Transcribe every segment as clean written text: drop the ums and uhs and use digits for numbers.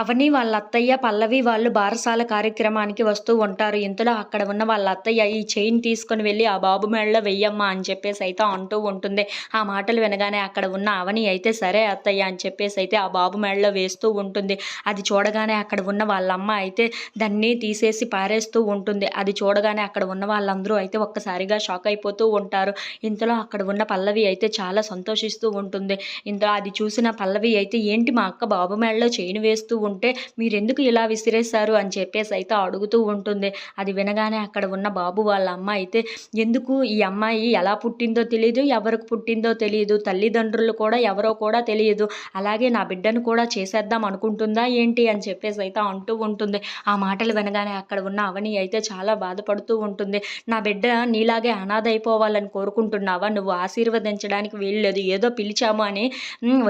అవని వాళ్ళ అత్తయ్య, పల్లవి వాళ్ళు బారసాల కార్యక్రమానికి వస్తూ ఉంటారు. ఇంతలో అక్కడ ఉన్న వాళ్ళ అత్తయ్య ఈ చైన్ తీసుకొని వెళ్ళి ఆ బాబు మెడలో వెయ్యమ్మా అని చెప్పేసి అయితే అంటూ ఉంటుంది. ఆ మాటలు వినగానే అక్కడ ఉన్న అవని అయితే సరే అత్తయ్య అని చెప్పేసి అయితే ఆ బాబు మెడలో వేస్తూ ఉంటుంది. అది చూడగానే అక్కడ ఉన్న వాళ్ళమ్మ అయితే దాన్ని తీసేసి పారేస్తూ ఉంటుంది. అది చూడగానే అక్కడ ఉన్న వాళ్ళందరూ అయితే ఒక్కసారిగా షాక్ అయిపోతూ ఉంటారు. ఇంతలో అక్కడ ఉన్న పల్లవి అయితే చాలా సంతోషిస్తూ ఉంటుంది. ఇంతలో అది చూసిన పల్లవి అయితే ఏంటి మా అక్క బాబు మెడలో చైన్ వేస్తూ ఉంటే మీరెందుకు ఇలా విసిరేశారు అని చెప్పేసి అయితే అడుగుతూ ఉంటుంది. అది వినగానే అక్కడ ఉన్న బాబు వాళ్ళ అమ్మ అయితే ఎందుకు ఈ అమ్మాయి ఎలా పుట్టిందో తెలియదు, ఎవరికి పుట్టిందో తెలియదు, తల్లిదండ్రులు కూడా ఎవరో కూడా తెలియదు, అలాగే నా బిడ్డను కూడా చేసేద్దాం అనుకుంటుందా ఏంటి అని చెప్పేసి అయితే అంటూ ఉంటుంది. ఆ మాటలు వినగానే అక్కడ ఉన్న అవని అయితే చాలా బాధపడుతూ ఉంటుంది. నా బిడ్డ నీలాగే అనాథ అయిపోవాలని కోరుకుంటున్నావా, నువ్వు ఆశీర్వదించడానికి వీల్లేదు, ఏదో పిలిచాము అని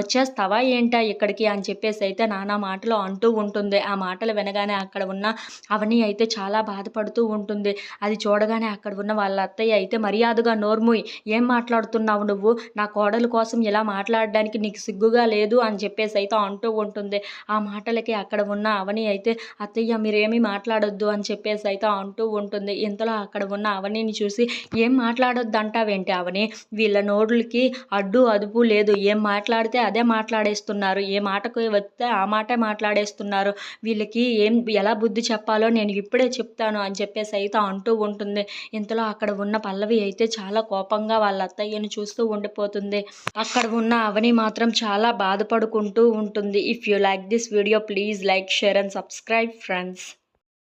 వచ్చేస్తావా ఏంటా ఇక్కడికి అని చెప్పేసి అయితే నానా మాటలు అంటూ ఉంటుంది. ఆ మాటలు వినగానే అక్కడ ఉన్న అవని అయితే చాలా బాధపడుతూ ఉంటుంది. అది చూడగానే అక్కడ ఉన్న వాళ్ళ అత్తయ్య అయితే మర్యాదగా నోర్ముయ్, ఏం మాట్లాడుతున్నావు నువ్వు, నా కోడలు కోసం ఇలా మాట్లాడడానికి నీకు సిగ్గుగా లేదు అని చెప్పేసి అయితే అంటూ ఉంటుంది. ఆ మాటలకి అక్కడ ఉన్న అవని అయితే అత్తయ్య మీరేమీ మాట్లాడొద్దు అని చెప్పేసి అయితే అంటూ ఉంటుంది. ఇంతలో అక్కడ ఉన్న అవనిని చూసి ఏం మాట్లాడొద్దు అంటావేంటి అవని, వీళ్ళ నోరులకి అడ్డు అదుపు లేదు, ఏం మాట్లాడితే అదే మాట్లాడేస్తున్నారు, ఏ మాటకు వస్తే ఆ మాటే మాట్లాడేస్తున్నారు, వీళ్ళకి ఎలా బుద్ధి చెప్పాలో నేను ఇప్పుడే చెప్తాను అని చెప్పేసి అయితే అంటూ ఉంటుంది. ఇంతలో అక్కడ ఉన్న పల్లవి అయితే చాలా కోపంగా వాళ్ళ అత్తయ్యను చూస్తూ ఉండిపోతుంది. అక్కడ ఉన్న అవని మాత్రం చాలా బాధపడుకుంటూ ఉంటుంది. If you like this video please like, share and subscribe friends.